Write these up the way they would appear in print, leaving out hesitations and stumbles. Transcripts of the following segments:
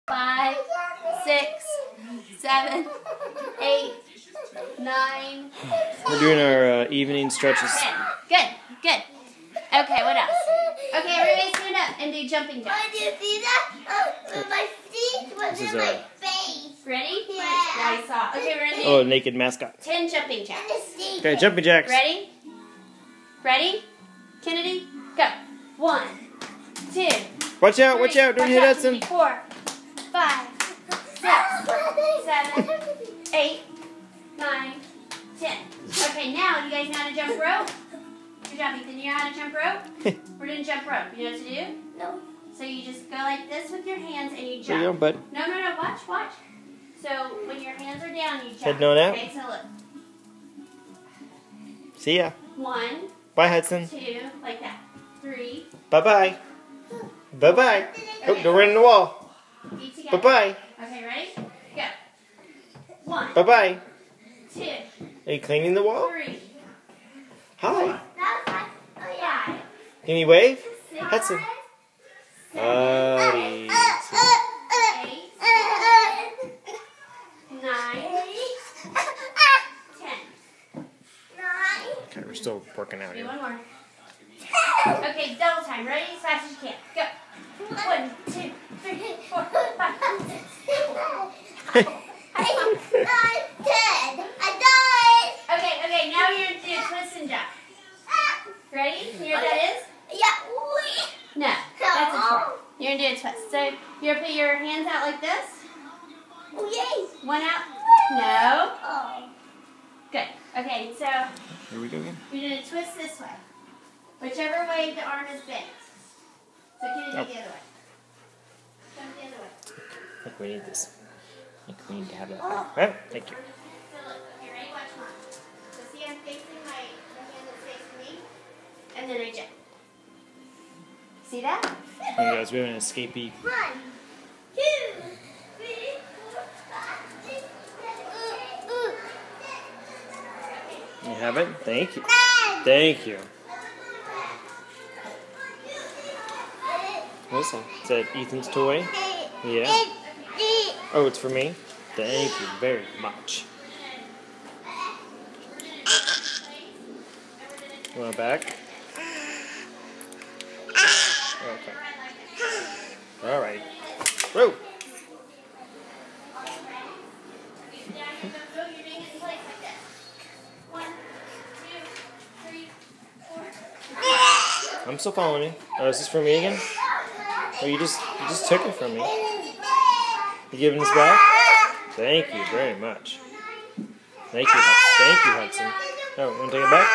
5, 6, 7, 8, 9. We're doing our evening stretches. 10. Good, good. Okay, what else? Okay, everybody stand up and do jumping jacks. Did you see that? My feet was in my face. Ready? Yeah. I saw. Okay, we're gonna do Oh, naked mascot. 10 jumping jacks. Okay, jumping jacks. Ready? Ready? Kennedy, go. 1, 2. Watch out, 3, watch out, don't hit Hudson. 4, 5, 6, 7, 8, 9, 10. Okay, now you guys know how to jump rope? Good job, Ethan. You know how to jump rope? We're doing jump rope. You know what to do? No. So you just go like this with your hands and you jump. There you go, bud. No, watch. So when your hands are down, you jump. Head on out. Okay, so look. See ya. 1, Bye, Hudson. 2, like that. 3. Bye-bye. Bye-bye. Oh, don't run in the wall. Feet together. Bye-bye. Okay, ready? Go. 1, Bye-bye. 2, Are you cleaning the wall? 3, Hi. Oh, yeah. Can you wave? 6, Hudson. 7, Buddy. 8, 9, 10. Okay, we're still working out Do here. one more. Okay, double time. Ready? As fast as you can. Go. 1, 2, 3, 4, 5, 6. Okay, now you're going to do twist and jump. Ready? You know what that is? No, that's a twist. You're going to do a twist. So you're going to put your hands out like this. One out. No. Good. Okay, so Here we go again. you're going to twist this way. Whichever way the arm is bent. So can you do the other way? Jump the other way. I think we need this. I think we need to have that. Well, thank you. So look, okay, ready? Watch mine. So see, I'm facing the hand that's facing me, and then I jump. See that? Hey guys, we have an escapee. 1, 2, 3, 4, 5, 6, 7, 8. You have it? Thank you. Thank you. What's that? Is that Ethan's toy? Yeah. Oh, it's for me? Thank you very much. You want it back? Okay. Alright. Whoa! I'm still following you. Oh, is this for me again? Oh, you just took it from me. You giving this back? Thank you very much. Thank you, Hudson. Oh, you want to take it back?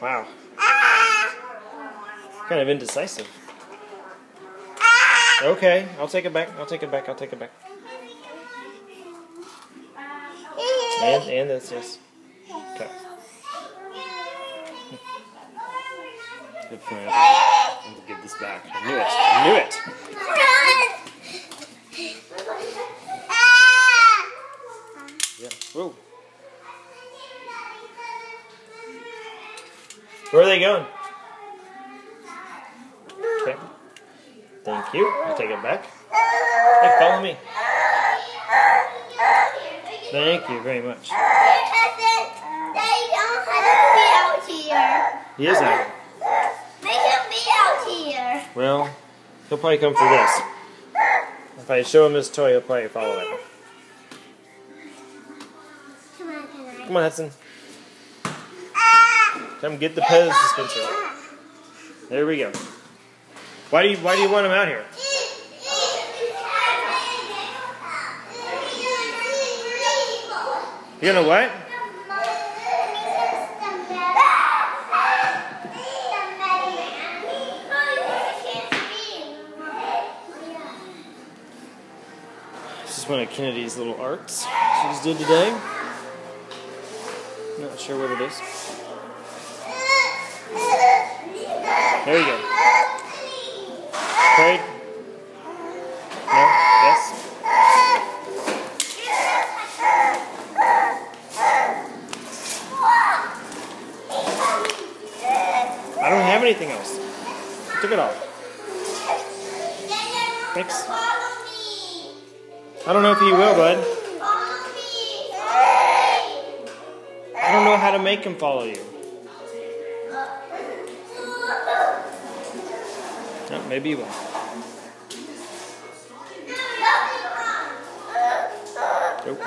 Wow. Kind of indecisive. Okay, I'll take it back. And this, yes. Okay. Good for me. I'm gonna give this back. I knew it. Yeah. Whoa. Where are they going? Okay. Thank you. I'll take it back. Hey, follow me. Thank you very much. He is out. Well, he'll probably come for this. If I show him this toy, he'll probably follow it. Come on, Hudson. Come get the Pez dispenser. There we go. Why do you want him out here? You gonna what? This is one of Kennedy's little arts she just did today. Not sure what it is. There you go. Prayed? No? Yes? I don't have anything else. I took it off. Thanks. Follow me. I don't know if he will, bud. I don't know how to make him follow you. Oh, maybe he will. Nope.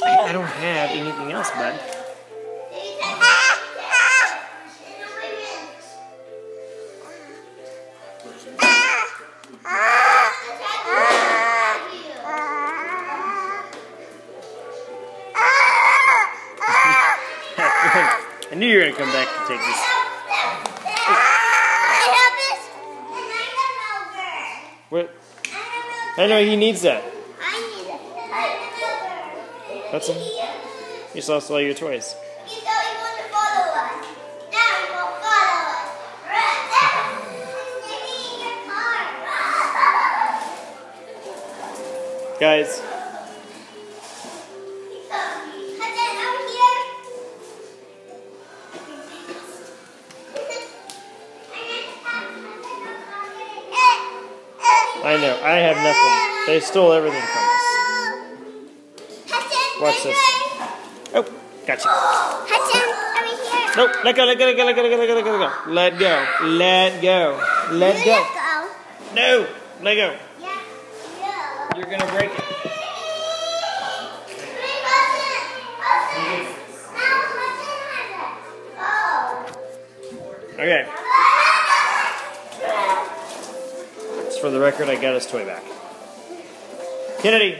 I don't have anything else, bud. I knew you were going to come back to take this. What? I know he needs that. That's him. You just lost all your toys. Guys. I know. I have nothing. They stole everything from us. Watch this. Oh, gotcha. Nope. Let go. Let go. Let go. Let go. Let go. Let go. Let go. Let go. Let go. Let go. No. Let go. You're gonna break it. Okay. Just for the record, I got his toy back. Kennedy.